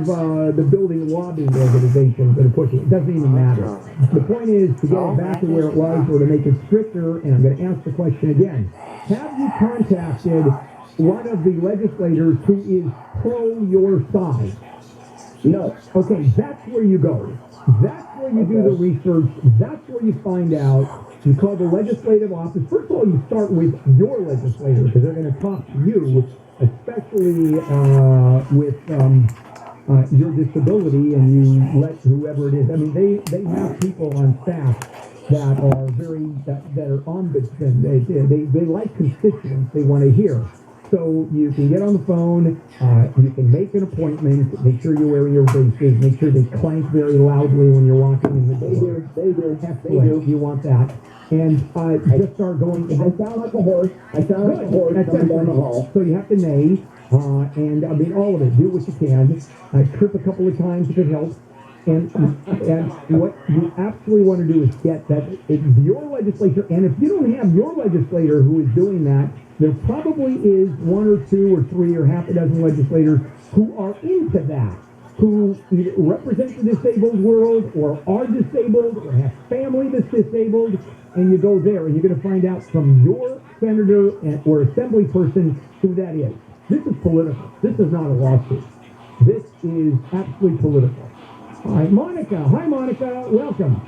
the building lobbying organizations that are pushing it. It doesn't even matter. The point is to get it back to where it was or to make it stricter, and I'm going to ask the question again. Have you contacted one of the legislators who is pro your side? No. Okay, that's where you go. That's where you do the research. That's where you find out. You call the legislative office. First of all, you start with your legislator because they're going to talk to you, especially with your disability, and you let whoever it is. I mean, they have people on staff that are that are ombudsmen. They like constituents they want to hear. So you can get on the phone, you can make an appointment, make sure you're wearing your braces, make sure they clank very loudly when you're walking in the door. They do. You want that. And just start going. I sound like a horse. Coming down the hall. So you have to neigh, and I mean all of it. Do what you can. Trip a couple of times if it helps. And what you absolutely want to do is get that your legislature, and if you don't have your legislator who is doing that, there probably is one or two or three or half a dozen legislators who are into that, who either represent the disabled world or are disabled or have family that's disabled, and you go there and you're going to find out from your senator or assembly person who that is. This is political. This is not a lawsuit. This is absolutely political. All right, Monica. Hi, Monica. Welcome.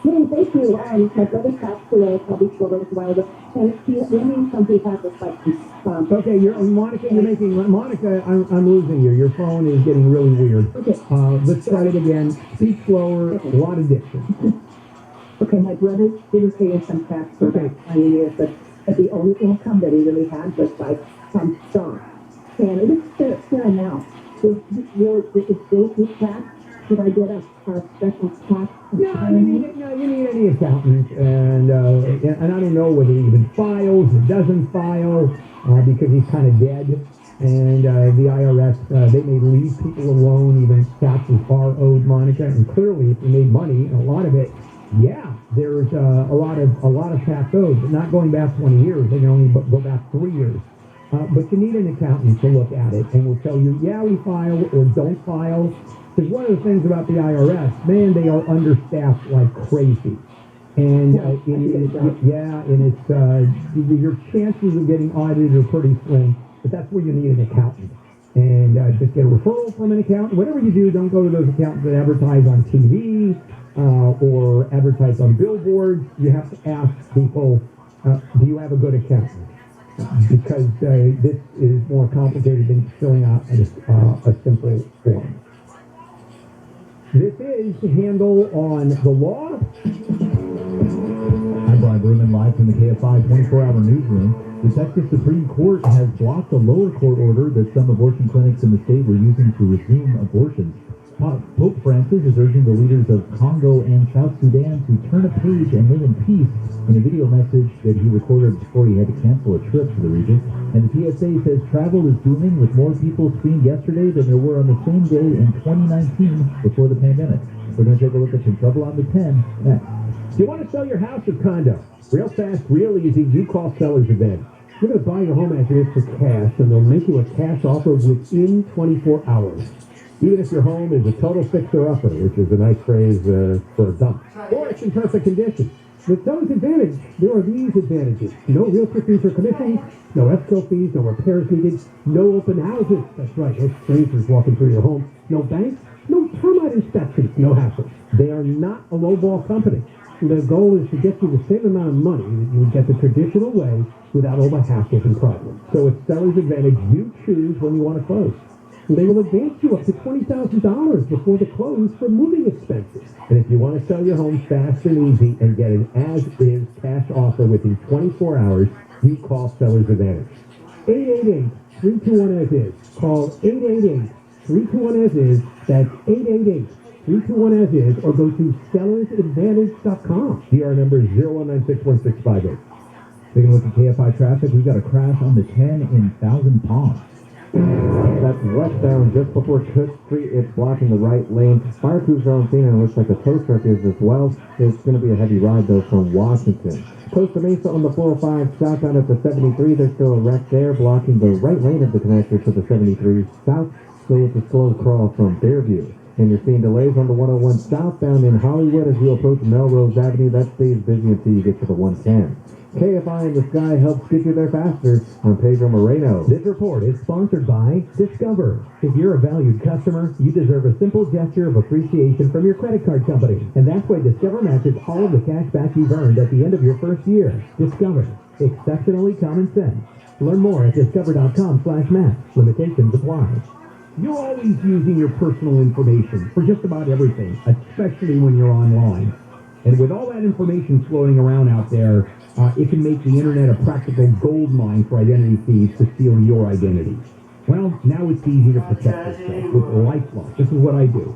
Hey, thank you. My brother passed away probably 4 days ago, but thank you. We need somebody to have this like response. Okay, Monica, I'm losing you. Your phone is getting really weird. Okay. Let's try it again. Speak slower. Okay. A lot of diction. Okay, my brother didn't pay income tax for about 20 years, but the only income that he really had was like some stock. And it is fair now. Is this tax? Should I get a special tax? No, you need any accountant, and I don't know whether he even files or doesn't file because he's kind of dead, and the IRS they may leave people alone even if taxes are owed, Monica, and clearly if you made money, and a lot of it, there's a lot of tax owed, but not going back 20 years. They can only go back 3 years. But you need an accountant to look at it, and will tell you, we file or don't file. Because one of the things about the IRS, man, they are understaffed like crazy. And your chances of getting audited are pretty slim, but that's where you need an accountant. And just get a referral from an accountant. Whatever you do, don't go to those accountants that advertise on TV or advertise on billboards. You have to ask people, do you have a good accountant? Because this is more complicated than filling out a simple form. This is Handle on the Law. I'm Brian Berman, live from the KFI 24-hour newsroom. The Texas Supreme Court has blocked a lower court order that some abortion clinics in the state were using to resume abortions. Pope Francis is urging the leaders of Congo and South Sudan to turn a page and live in peace in a video message that he recorded before he had to cancel a trip to the region. And the TSA says travel is booming, with more people screened yesterday than there were on the same day in 2019 before the pandemic. We're going to take a look at some trouble on the 10 next. Do you want to sell your house or condo? Real fast, real easy, you call Sellers Advantage. You're going to buy your home as it is for cash, and they'll make you a cash offer within 24 hours. Even if your home is a total fixer-upper, which is a nice phrase for a dump, or it's in perfect condition. With Sellers Advantage, there are these advantages. No realtor fees or commissions, no escrow fees, no repairs needed, no open houses. That's right, no strangers walking through your home, no banks, no termite inspections, no hassles. They are not a lowball company. The goal is to get you the same amount of money that you would get the traditional way without all the hassles and problems. So it's Sellers Advantage. You choose when you want to close. They will advance you up to $20,000 before the close for moving expenses. And if you want to sell your home fast and easy and get an as-is cash offer within 24 hours, you call Sellers Advantage. 888-321-AS-IS. Call 888-321-AS-IS. That's 888-321-AS-IS. Or go to sellersadvantage.com. DR number 0196165. Taking a look at KFI traffic, we've got a crash on the 10 in Thousand Palms. That's westbound just before Cook Street. It's blocking the right lane. Fire crews are on scene, and it looks like a tow truck is as well. It's going to be a heavy ride, though, from Washington. Costa Mesa on the 405 southbound at the 73. There's still a wreck there, blocking the right lane of the connector to the 73 south. so it's a slow crawl from Fairview. And you're seeing delays on the 101 southbound in Hollywood as you approach Melrose Avenue. That stays busy until you get to the 110. KFI in the Sky helps get you there faster. I'm Pedro Moreno. This report is sponsored by Discover. If you're a valued customer, you deserve a simple gesture of appreciation from your credit card company. And that's why Discover matches all of the cash back you've earned at the end of your first year. Discover. Exceptionally common sense. Learn more at discover.com/match. Limitations apply. You're always using your personal information for just about everything, especially when you're online. And with all that information floating around out there, it can make the internet a practical gold mine for identity thieves to steal your identity. Well, now it's easy to protect yourself with LifeLock. This is what I do.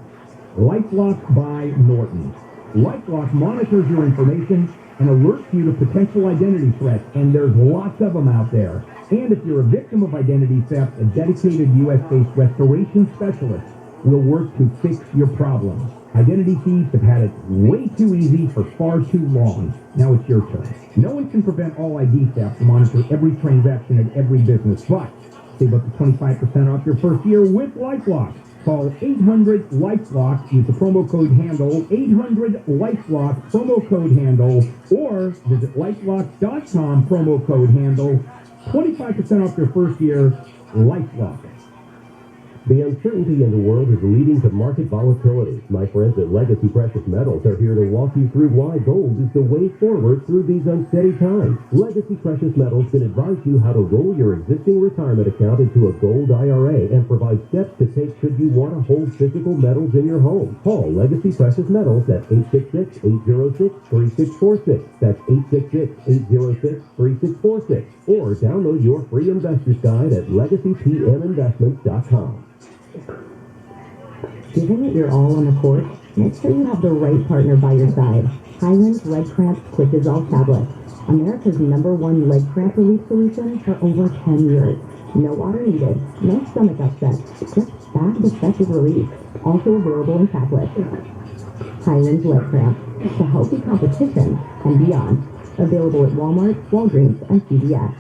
LifeLock by Norton. LifeLock monitors your information and alerts you to potential identity threats, and there's lots of them out there. And if you're a victim of identity theft, a dedicated U.S.-based restoration specialist will work to fix your problem. Identity thieves have had it way too easy for far too long. Now it's your turn. No one can prevent all ID theft to monitor every transaction at every business, but save up to 25% off your first year with LifeLock. Call 800-LifeLock, use the promo code HANDLE, 800-LifeLock, promo code HANDLE, or visit LifeLock.com, promo code HANDLE, 25% off your first year, LifeLock. The uncertainty in the world is leading to market volatility. My friends at Legacy Precious Metals are here to walk you through why gold is the way forward through these unsteady times. Legacy Precious Metals can advise you how to roll your existing retirement account into a gold IRA and provide steps to take should you want to hold physical metals in your home. Call Legacy Precious Metals at 866-806-3646. That's 866-806-3646. Or download your free investor's guide at legacypminvestments.com. Given that you're all on the court, make sure you have the right partner by your side. Highland's Leg Cramp Quick Dissolve Tablet. America's #1 leg cramp relief solution for over 10 years. No water needed, no stomach upset, just fast, effective relief. Also available in tablets. Highland's Leg Cramp, the healthy competition and beyond. Available at Walmart, Walgreens, and CVS.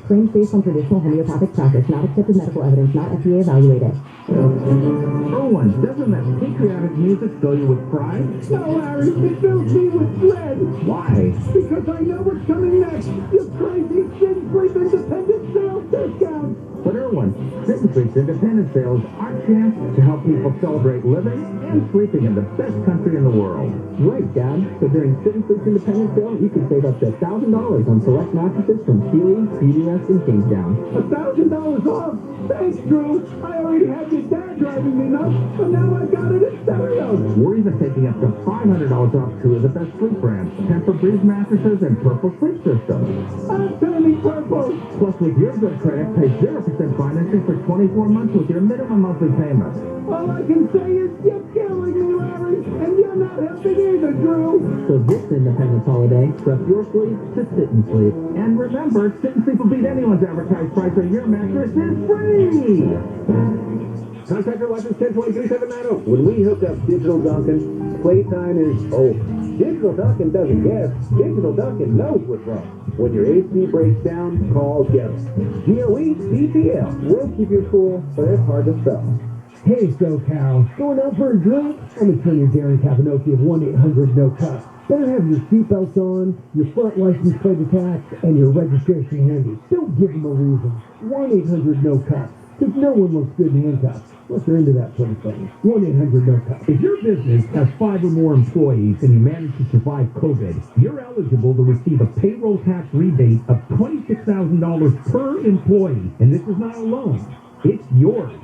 Claims based on traditional homeopathic practice, not accepted medical evidence, not FDA evaluated. Owen, doesn't that patriotic music fill you with pride? No, Larry, it fills me with dread. Why? Because I know what's coming next. You crazy Sin Sleep independent sales discount. But Erwin, Sit and Sleep's independent sales are our chance to help people celebrate living and sleeping in the best country in the world. Right, Dad. So during Sit and Sleep's independent sale, you can save up to $1,000 on select mattresses from Sealy, CVS, and Kingsdown. $1,000 off? Thanks, Drew. I already had your dad driving me nuts, but now I've got it in stereo. We're even taking up to $500 off two of the best sleep brands, Tempur-Breeze mattresses and Purple Sleep Systems. I'm turning purple. Plus, with your good credit, pay 0% financing for 24 months with your minimum monthly payment. All I can say is you're killing me, Larry, and you're not helping either, Drew. So this Independence holiday, prep your sleep to Sit and Sleep. And remember, Sit and Sleep will beat anyone's advertised price, or your mattress is free! Contractor license 1023-790. When we hook up Digital Duncan, playtime is over. Digital Duncan doesn't guess. Digital Duncan knows what's wrong. When your AC breaks down, call Gary. GOE-DTL. We'll keep you cool, but it's hard to spell. Hey, SoCal. Going out for a drink? I'm going to turn your daring Capanoki of 1-800-NO-CUP. Better have your seatbelts on, your front license plate attached, and your registration handy. Don't give them a reason. 1-800-NO-CUP. Because no one looks good in handcuffs. Unless you're into that sort of thing. 1-800-NO-CUP. If your business has 5 or more employees and you manage to survive COVID, you're eligible to receive a payroll tax rebate of $26,000 per employee. And this is not a loan. It's yours.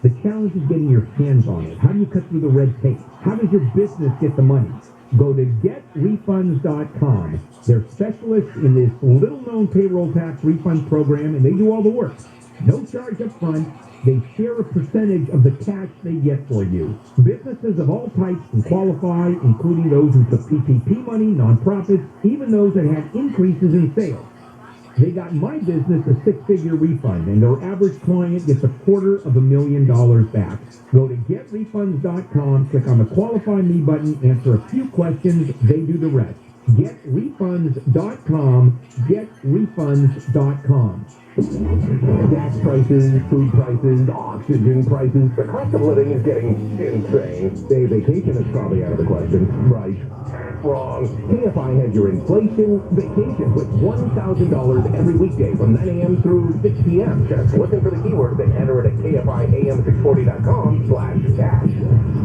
The challenge is getting your hands on it. How do you cut through the red tape? How does your business get the money? Go to getrefunds.com. They're specialists in this little-known payroll tax refund program, and they do all the work. No charge up front. They share a percentage of the cash they get for you. Businesses of all types can qualify, including those who took PPP money, nonprofits, even those that had increases in sales. They got my business a 6-figure refund, and their average client gets $250,000 back. Go to getrefunds.com, click on the Qualify Me button, answer a few questions, they do the rest. GetRefunds.com. GetRefunds.com. Gas prices, food prices, oxygen prices. The cost of living is getting insane. Say vacation is probably out of the question. Right. Wrong. KFI has your inflation vacation with $1,000 every weekday from 9 a.m. through 6 p.m. Just looking for the keyword, then enter it at KFIAM640.com/cash.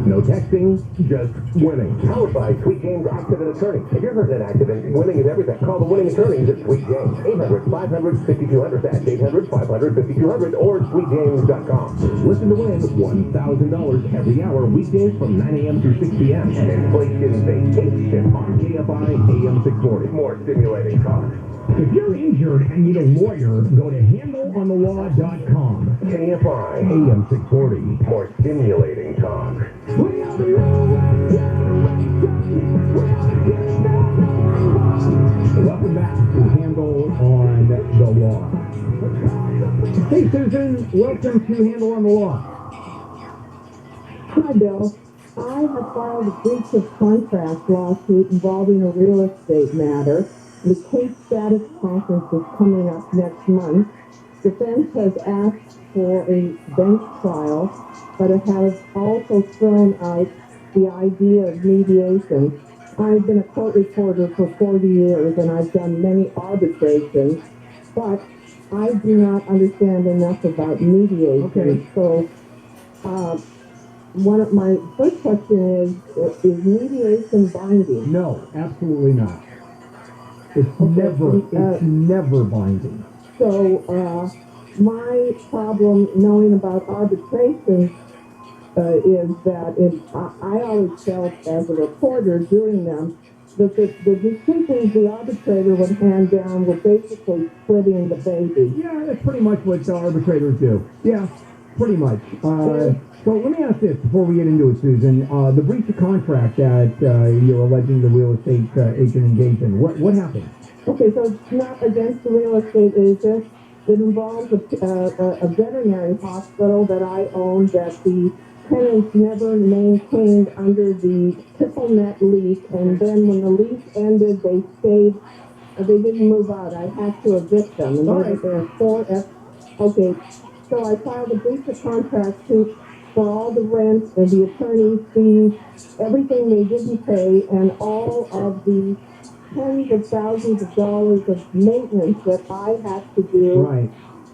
No texting, just winning. Powered by Sweet James Accident Attorney. If you're hurt in an accident, winning is everything. Call the winning attorneys at Sweet James. 800-500-5200. That's 800-500-5200 or sweetjames.com. Listen to win $1,000 every hour, weekdays from 9 a.m. through 6 p.m. An inflation vacation on KFI AM 640. More stimulating talk. If you're injured and need a lawyer, go to handleonthelaw.com. KFI AM 640. More stimulating talk. Welcome back to Handle on the Law. Hey, Susan. Welcome to Handle on the Law. Hi, Bill. I have filed a breach of contract lawsuit involving a real estate matter. The case status conference is coming up next month. Defense has asked for a bench trial, but it has also thrown out the idea of mediation. I've been a court reporter for 40 years, and I've done many arbitrations, but I do not understand enough about mediation. Okay. So, my first question is mediation binding? No, absolutely not. It's never binding. So, my problem knowing about arbitration is that I always felt as a reporter doing them that the decisions the arbitrator would hand down were basically splitting the baby. Yeah, that's pretty much what arbitrators do. Yeah, pretty much. So let me ask this before we get into it, Susan. The breach of contract that you're alleging the real estate agent engaged in, what happened? Okay, so it's not against the real estate agent. It involves a veterinary hospital that I own that the tenants never maintained under the triple net lease, and then when the lease ended, they stayed. They didn't move out. I had to evict them, and there are 4 Okay, so I filed a breach of contract suit for all the rent and the attorney fees, everything they didn't pay, and all of the tens of thousands of dollars of maintenance that I had to do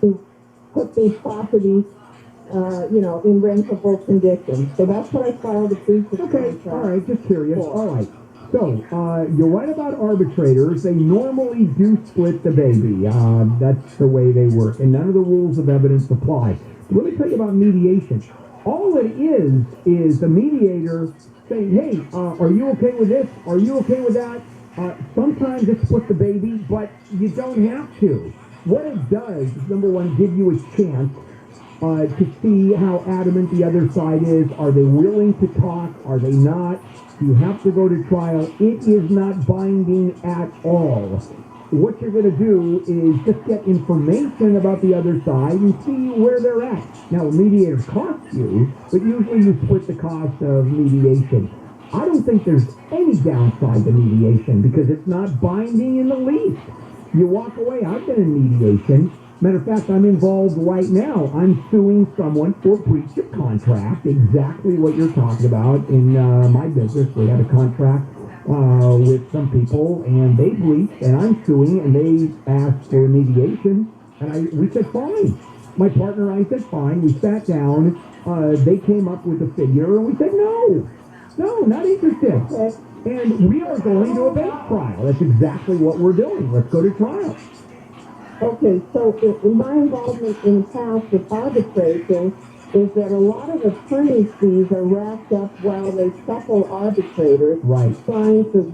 to put these properties, in rentable condition. So that's what I filed a breach of contract. All right, just curious. All right. So, you're right about arbitrators. They normally do split the baby. That's the way they work, and none of the rules of evidence apply. Let me tell you about mediation. All it is the mediator saying, hey, are you okay with this? Are you okay with that? Sometimes it splits the baby, but you don't have to. What it does is, number one, give you a chance to see how adamant the other side is. Are they willing to talk? Are they not? You have to go to trial. It is not binding at all. What you're going to do is just get information about the other side and see where they're at. Now, a mediator costs you, but usually you split the cost of mediation. I don't think there's any downside to mediation because it's not binding in the least. You walk away. I've been in mediation. Matter of fact, I'm involved right now. I'm suing someone for breach of contract, exactly what you're talking about in my business. We had a contract with some people, and they breached, and I'm suing, and they asked for mediation, and we said fine. My partner and I said fine. We sat down. They came up with a figure, and we said no, not interested. And we are going to a bench trial. That's exactly what we're doing. Let's go to trial. Okay, so in my involvement in the past with arbitration is that a lot of attorney fees are racked up while they shuffle arbitrators trying to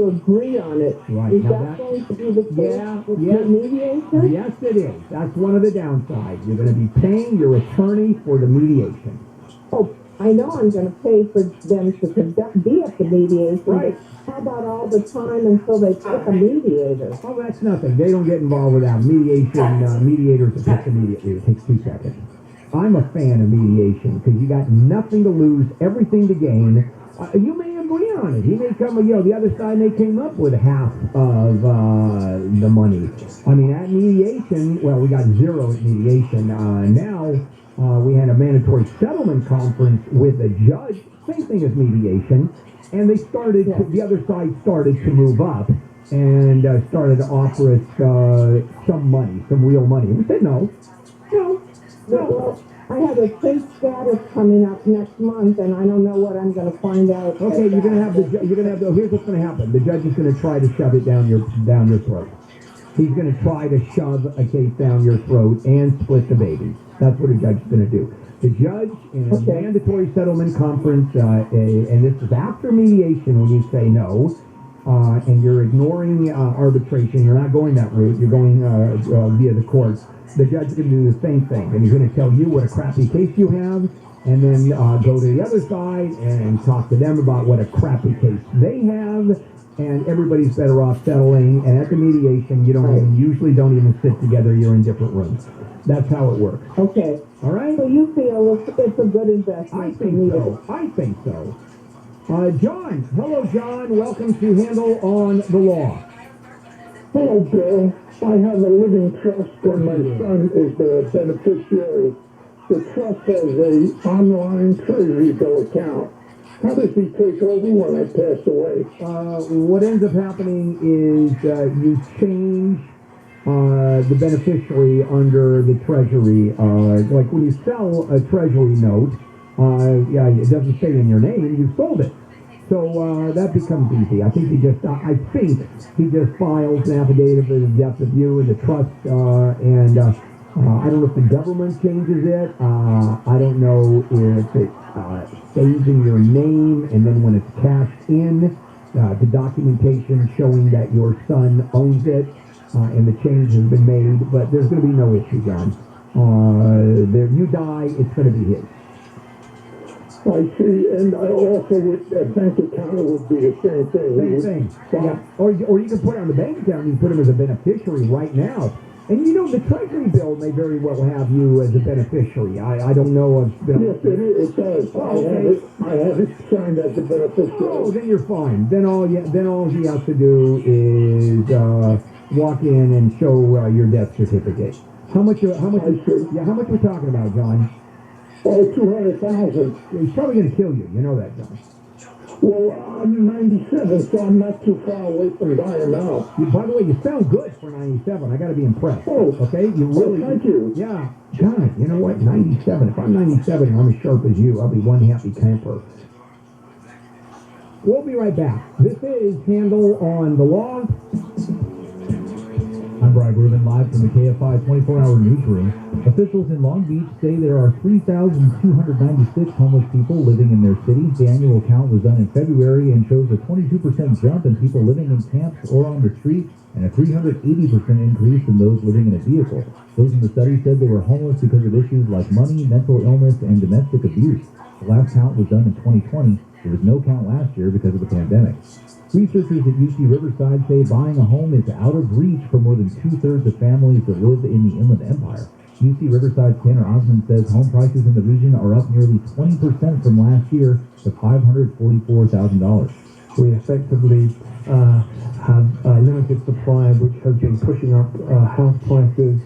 agree on it. Right. Is Now that going to be the case with mediation? Yes, it is. That's one of the downsides. You're going to be paying your attorney for the mediation. Oh, I know I'm going to pay for them to be at the mediation. Right. How about all the time until they pick a mediator? Oh, that's nothing. They don't get involved with that. Mediators are picked immediately. It takes 2 seconds. I'm a fan of mediation because you got nothing to lose, everything to gain. You may have agree on it. He may come, the other side may came up with half of the money. I mean, at mediation, well, we got zero at mediation. Now we had a mandatory settlement conference with a judge, same thing as mediation, and they started, the other side started to move up and started to offer us some money, some real money. And we said no. Well, I have a state status coming up next month, and I don't know what I'm going to find out. Okay, you're gonna have here's what's gonna happen. The judge is gonna try to shove it down your throat. He's gonna try to shove a case down your throat and split the baby. That's what a judge is gonna do. The judge in a mandatory settlement conference, and this is after mediation when you say no, and you're ignoring arbitration, you're not going that route, you're going via the courts. The judge is going to do the same thing, and he's going to tell you what a crappy case you have, and then go to the other side and talk to them about what a crappy case they have, and everybody's better off settling. And at the mediation, you usually don't even sit together, you're in different rooms. That's how it works. Okay. All right? So you feel it's a good investment? I think so. I think so. John. Hello, John. Welcome to Handle on the Law. Hello, Bill. I have a living trust and my son is the beneficiary. The trust has a online treasury bill account. How does he take over when I pass away? What ends up happening is you change the beneficiary under the treasury. Like when you sell a treasury note, it doesn't say in your name, you sold it. So that becomes easy. I think he just files an affidavit of the death of you and the trust, and I don't know if the government changes it. I don't know if it stays in your name, and then when it's cashed in, the documentation showing that your son owns it, and the change has been made. But there's going to be no issue, John. You die, it's going to be his. I see, and I also would, a bank account would be the same thing. Same thing. Yeah. Or you can put it on the bank account and you put him as a beneficiary right now. And the treasury bill may very well have you as a beneficiary. I don't know if... Yes, it does. I have it signed as a beneficiary. Oh, then you're fine. Then all he has to do is walk in and show your death certificate. How much we're talking about, John? Oh, 200,000. He's probably going to kill you. You know that, John. Well, I'm 97, so I'm not too far away from dying now. By the way, you sound good for 97. I got to be impressed. Oh, okay? You really... thank you. Yeah. God, you know what? 97. If I'm 97 and I'm as sharp as you, I'll be one happy camper. We'll be right back. This is Handle on the Law. I'm Brian Rubin, live from the KFI 24-hour newsroom. Officials in Long Beach say there are 3,296 homeless people living in their city. The annual count was done in February and shows a 22% jump in people living in camps or on the street and a 380% increase in those living in a vehicle. Those in the study said they were homeless because of issues like money, mental illness, and domestic abuse. The last count was done in 2020. There was no count last year because of the pandemic. Researchers at UC Riverside say buying a home is out of reach for more than two-thirds of families that live in the Inland Empire. UC Riverside's Tanner Osmond says home prices in the region are up nearly 20% from last year to $544,000. We effectively have limited supply, which has been pushing up house prices.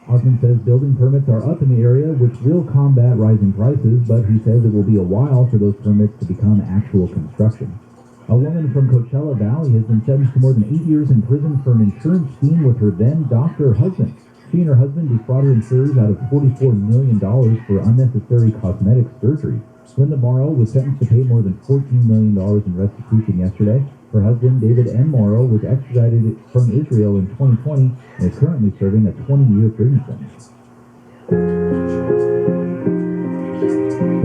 Osmond says building permits are up in the area, which will combat rising prices, but he says it will be a while for those permits to become actual construction. A woman from Coachella Valley has been sentenced to more than 8 years in prison for an insurance scheme with her then-doctor husband. She and her husband defrauded insurers out of $44 million for unnecessary cosmetic surgery. Linda Morrow was sentenced to pay more than $14 million in restitution yesterday. Her husband, David N. Morrow, was extradited from Israel in 2020 and is currently serving a 20-year prison sentence.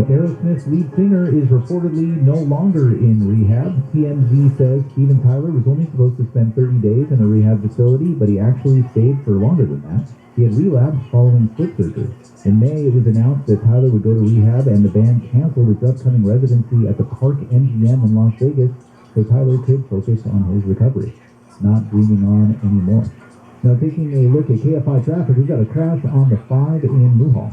Aerosmith's lead singer is reportedly no longer in rehab. TMZ says Steven Tyler was only supposed to spend 30 days in a rehab facility, but he actually stayed for longer than that. He had relapsed following foot surgery. In May, it was announced that Tyler would go to rehab, and the band canceled its upcoming residency at the Park MGM in Las Vegas so Tyler could focus on his recovery. Not dreaming on anymore. Now, taking a look at KFI traffic, we've got a crash on the 5 in Newhall.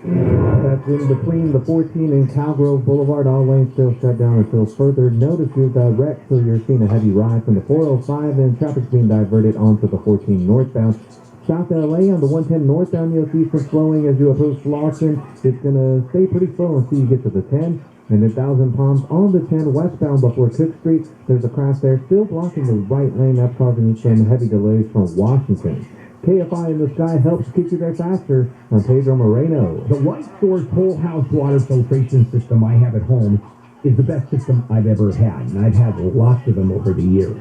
That's in between the 14 and Cowgrove Boulevard. All lanes still shut down until further notice. You've got wreck, so you're seeing a heavy ride from the 405, and traffic's being diverted onto the 14 northbound. South LA on the 110 northbound, you'll see some slowing as you approach Lawson. It's going to stay pretty slow until you get to the 10. And in Thousand Palms on the 10 westbound before Cook Street, there's a crash there still blocking the right lane. That's causing some heavy delays from Washington. KFI in the Sky helps keep you there faster. I'm Pedro Moreno. The Light Source whole house water filtration system I have at home is the best system I've ever had, and I've had lots of them over the years.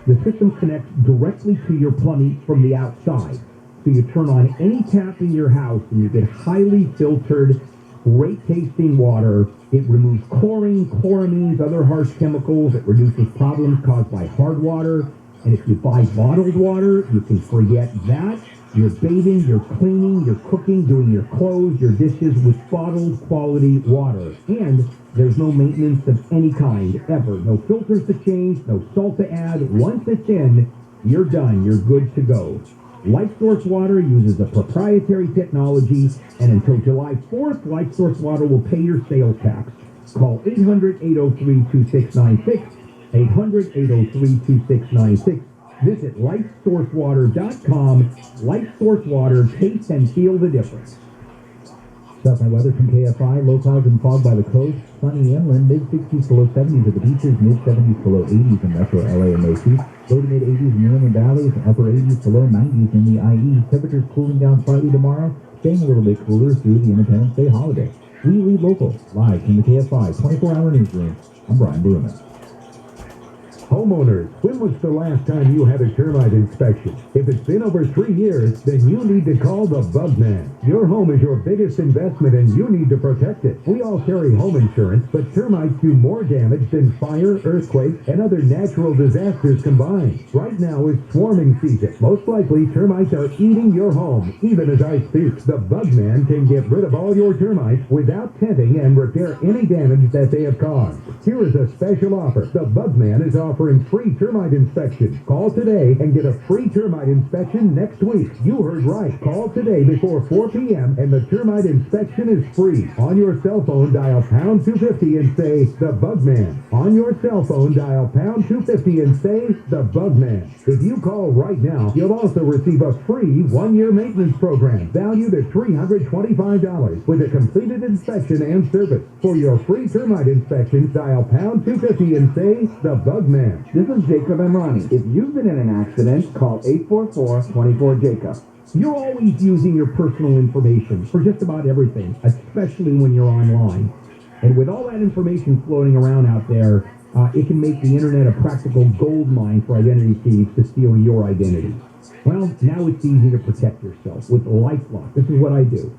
The system connects directly to your plumbing from the outside. So you turn on any tap in your house and you get highly filtered, great tasting water. It removes chlorine, chloramines, other harsh chemicals. It reduces problems caused by hard water. And if you buy bottled water, you can forget that. You're bathing, you're cleaning, you're cooking, doing your clothes, your dishes with bottled quality water. And there's no maintenance of any kind, ever. No filters to change, no salt to add. Once it's in, you're done. You're good to go. Light Source Water uses a proprietary technology, and until July 4th, Light Source Water will pay your sales tax. Call 800-803-2696. 800-803-2696. Visit lightsourcewater.com. Light Source Water, taste and feel the difference. Southern weather from KFI. Low clouds and fog by the coast. Sunny inland. Mid-60s to low 70s at the beaches. Mid-70s to low 80s in metro LA and Macy's. Low to mid-80s in the inland valleys. Upper 80s to low 90s in the IE. Temperatures cooling down slightly tomorrow. Staying a little bit cooler through the Independence Day holiday. We lead local. Live from the KFI 24-hour newsroom. I'm Brian Bruman. Homeowners, when was the last time you had a termite inspection? If it's been over 3 years, then you need to call the Bug Man. Your home is your biggest investment and you need to protect it. We all carry home insurance, but termites do more damage than fire, earthquake, and other natural disasters combined. Right now is swarming season. Most likely, termites are eating your home, even as I speak. The Bug Man can get rid of all your termites without tenting and repair any damage that they have caused. Here is a special offer. The Bug Man is offering free termite inspection. Call today and get a free termite inspection next week. You heard right. Call today before 4 p.m. and the termite inspection is free. On your cell phone, dial pound 250 and say, The Bug Man. On your cell phone, dial pound 250 and say, The Bug Man. If you call right now, you'll also receive a free 1-year maintenance program valued at $325 with a completed inspection and service. For your free termite inspection, dial pound 250 and say, The Bug Man. This is Jacob and Ronnie. If you've been in an accident, call 844-24-JACOB. You're always using your personal information for just about everything, especially when you're online. And with all that information floating around out there, it can make the internet a practical gold mine for identity thieves to steal your identity. Well, now it's easy to protect yourself with LifeLock. This is what I do.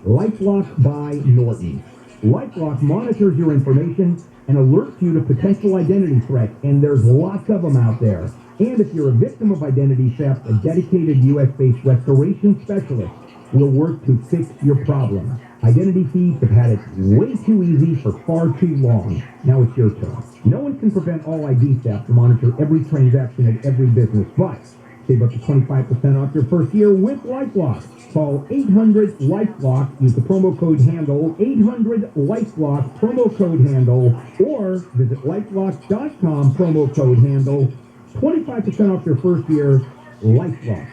LifeLock by Norton. LifeLock monitors your information and alerts you to potential identity threats, and there's lots of them out there. And if you're a victim of identity theft, a dedicated U.S.-based restoration specialist will work to fix your problem. Identity thieves have had it way too easy for far too long. Now it's your turn. No one can prevent all ID theft or monitor every transaction at every business, but save up to 25% off your first year with LifeLock. Call 800-LifeLock. Use the promo code HANDLE, 800-LifeLock, promo code HANDLE, or visit LifeLock.com, promo code HANDLE. 25% off your first year, LifeLock.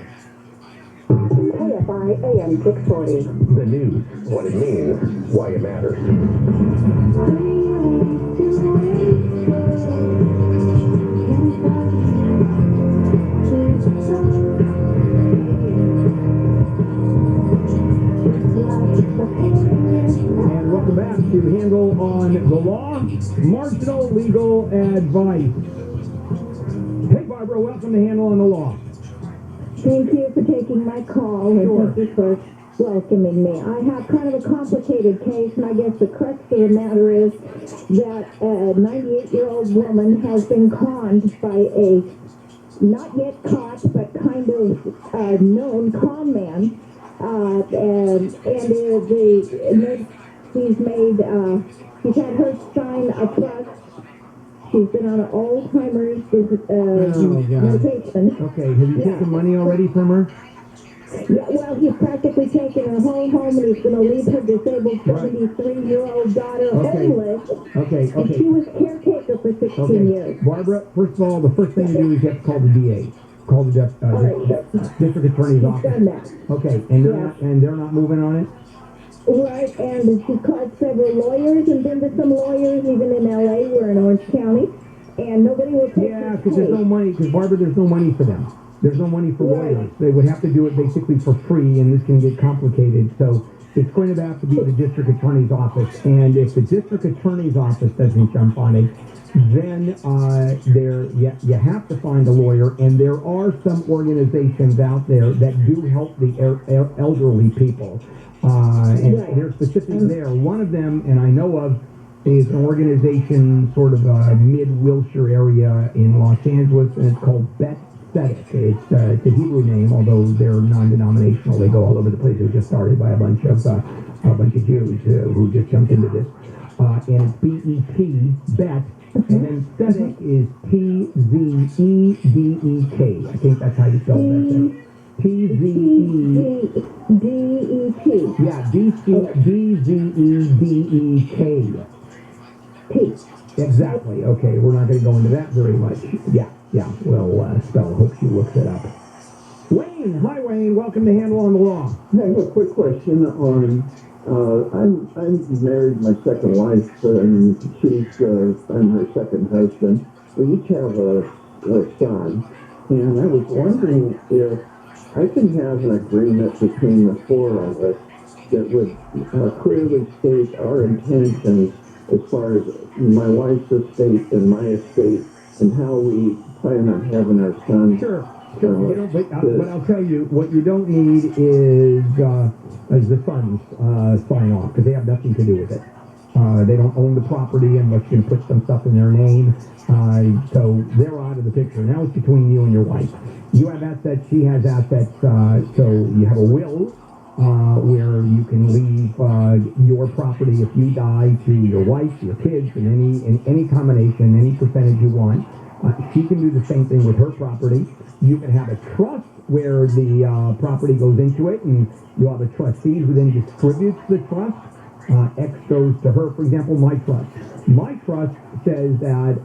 KFI AM 640. The news, what it means, why it matters. And welcome back to Handle on the Law, Marginal Legal Advice. Hey, Barbara, welcome to Handle on the Law. Thank you for taking my call and thank you for welcoming me. I have kind of a complicated case, and I guess the crux of the matter is that a 98-year-old woman has been conned by a not yet caught but kind of known con man. He's had her sign a trust. She's been on an Alzheimer's medication. Okay, have you taken money already from her? Yeah, well, he's practically taking her home, and he's going to leave her disabled 73-year-old daughter homeless. Okay. And she was caretaker for 16 years. Barbara, first of all, the first thing to do is you have to call the DA. Call the district attorney's He's office. done that. Okay, and they're not moving on it? Right, and she called several lawyers and been to some lawyers, even in L.A., we're in Orange County, and nobody will take Yeah, because there's no money, Barbara, there's no money for them. There's no money for lawyers. They would have to do it basically for free, and this can get complicated. So it's going to have to be the district attorney's office. And if the district attorney's office doesn't jump on it, then you have to find a lawyer. And there are some organizations out there that do help the elderly people. And they're specific there. One of them, and I know of, is an organization sort of mid-Wilshire area in Los Angeles, and it's called Beth. It's a Hebrew name, although they're non-denominational. They go all over the place. It was just started by a bunch of Jews who just jumped into this. And it's B-E-T, Bet, and then Tzedek is T-Z-E-D-E-K. I think that's how you spell that. T-Z-E-D-E-T. Yeah, D-Z-E-D-E-K. T. Exactly. Okay, we're not going to go into that very much. Yeah, we'll spell. Hope she looks it up. Wayne, hi Wayne, welcome to Handle on the Law. I have a quick question on, I'm married my second wife, and I'm her second husband. We each have a son, and I was wondering if I can have an agreement between the four of us that would clearly state our intentions as far as my wife's estate and my estate, and how we plan on having our son. Sure. But I'll tell you, what you don't need is the sons sign off, because they have nothing to do with it. They don't own the property unless you're going to put some stuff in their name. So they're out of the picture. Now it's between you and your wife. You have assets, she has assets, so you have a will where you can leave your property if you die to your wife, your kids, in any combination, any percentage you want. She can do the same thing with her property. You can have a trust where the property goes into it, and you'll have a trustee who then distributes the trust. X goes to her. For example, my trust. My trust says that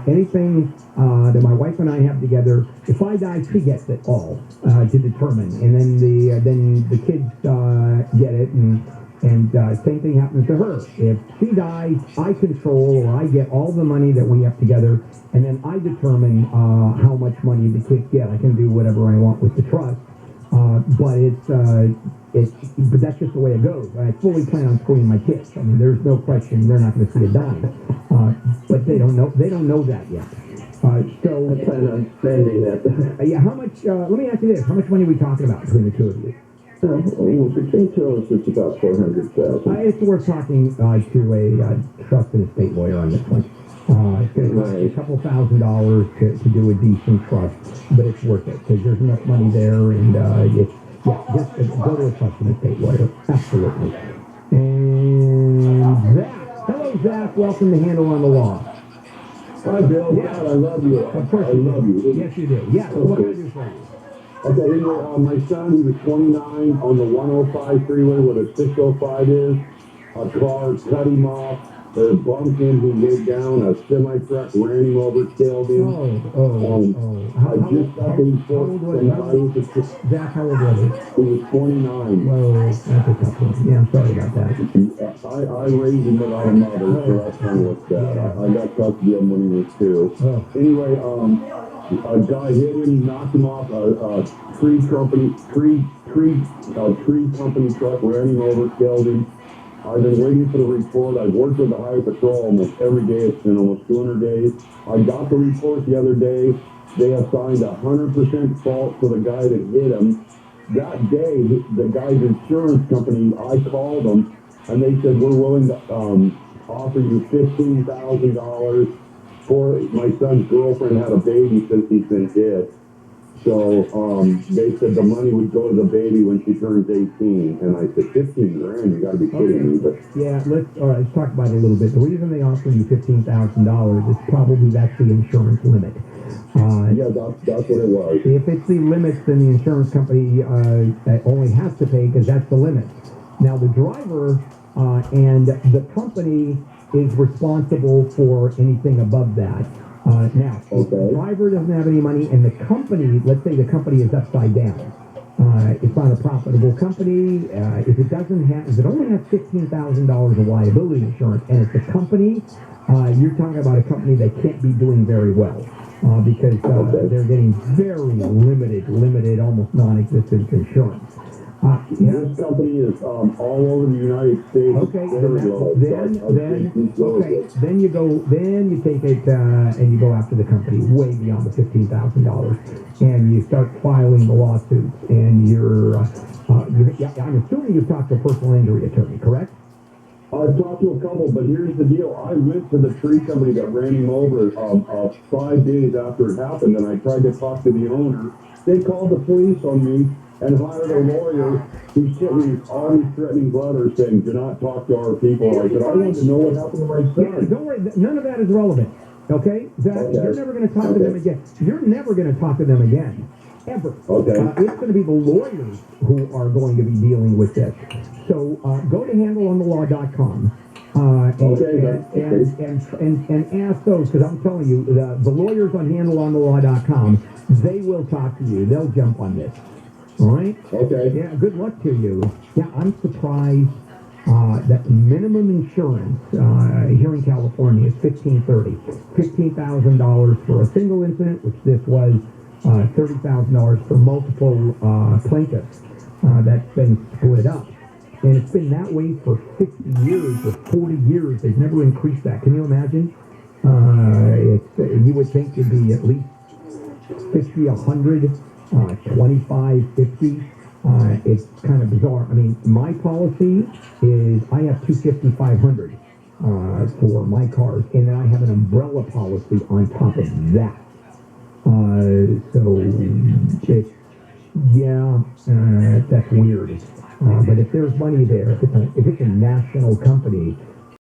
anything that my wife and I have together, if I die, she gets it all to determine, and then the kids get it, and same thing happens to her. If she dies, I control, or I get all the money that we have together, and then I determine how much money the kids get. I can do whatever I want with the trust, but that's just the way it goes. I fully plan on screwing my kids. I mean, there's no question they're not going to see a dime, but they don't know that yet. So I plan on spending that. Yeah, how much? Let me ask you this: how much money are we talking about between the two of you? Between two of us, it's about $400,000. It's worth talking to a trust and estate lawyer on this one. It's going to cost you a couple $1,000s to do a decent trust, but it's worth it because there's enough money there, and just go to a trust and estate lawyer. Absolutely. And Zach, hello Zach, welcome to Handle on the Law. Hi Bill, yeah. God, I love you. Of course I love you. Yes, you do. Yeah, okay. What can I do for you? Okay, anyway, my son, he was 29 on the 105 freeway where the 605 is. A car cut him off, bumped him, he laid down, a semi-truck ran him over, killed him. I just got him Zach, how old was he? He was 29. Whoa, that's a tough one. Yeah, I'm sorry about that. I raised him without a mother, so that's kind of what's that. I got custody of him when he was 2. Anyway, a guy hit him, knocked him off a tree company truck, ran him over, killed him. I've been waiting for the report. I've worked with the Highway Patrol almost every day. It's been almost 200 days. I got the report the other day. They assigned 100% fault to the guy that hit him. That day, the guy's insurance company, I called them, and they said, we're willing to offer you $15,000 for my son's girlfriend had a baby since he's been dead. So they said the money would go to the baby when she turns 18, and I said, 15 grand? You got to be kidding me! But Yeah, let's talk about it a little bit. The reason they offer you $15,000 is probably that's the insurance limit. yeah, that's what it was. If it's the limits, then the insurance company only has to pay because that's the limit. Now, the driver and the company is responsible for anything above that. Now, if the driver doesn't have any money and the company, let's say the company is upside down, it's not a profitable company. If it only has $15,000 of liability insurance and it's a company, you're talking about a company that can't be doing very well because they're getting very limited, almost non-existent insurance. This company is all over the United States. Okay, then you take it and you go after the company way beyond the $15,000, and you start filing the lawsuits. And I'm assuming you've talked to a personal injury attorney, correct? I've talked to a couple, but here's the deal. I went to the tree company that ran him over 5 days after it happened, and I tried to talk to the owner. They called the police on me and hired a lawyer who sent me all these threatening letters saying, do not talk to our people. I said, I want to know what happened to my son. Yeah, don't worry, none of that is relevant, okay? You're never going to talk to them again. You're never going to talk to them again, ever. Okay. It's going to be the lawyers who are going to be dealing with this. So go to handleonthelaw.com. And ask those, because I'm telling you, the lawyers on handleonthelaw.com, they will talk to you. They'll jump on this. All right? Okay. Yeah, good luck to you. Yeah, I'm surprised that minimum insurance here in California is $15,000 for a single incident, which this was $30,000 for multiple plaintiffs. That's been split up. And it's been that way for 50 years or 40 years. They've never increased that. Can you imagine? You would think it'd be at least 50, 100, 25, 50. It's kind of bizarre. I mean, my policy is I have 250, 500 for my cars, and then I have an umbrella policy on top of that. That's weird. But if there's money there, if it's a national company,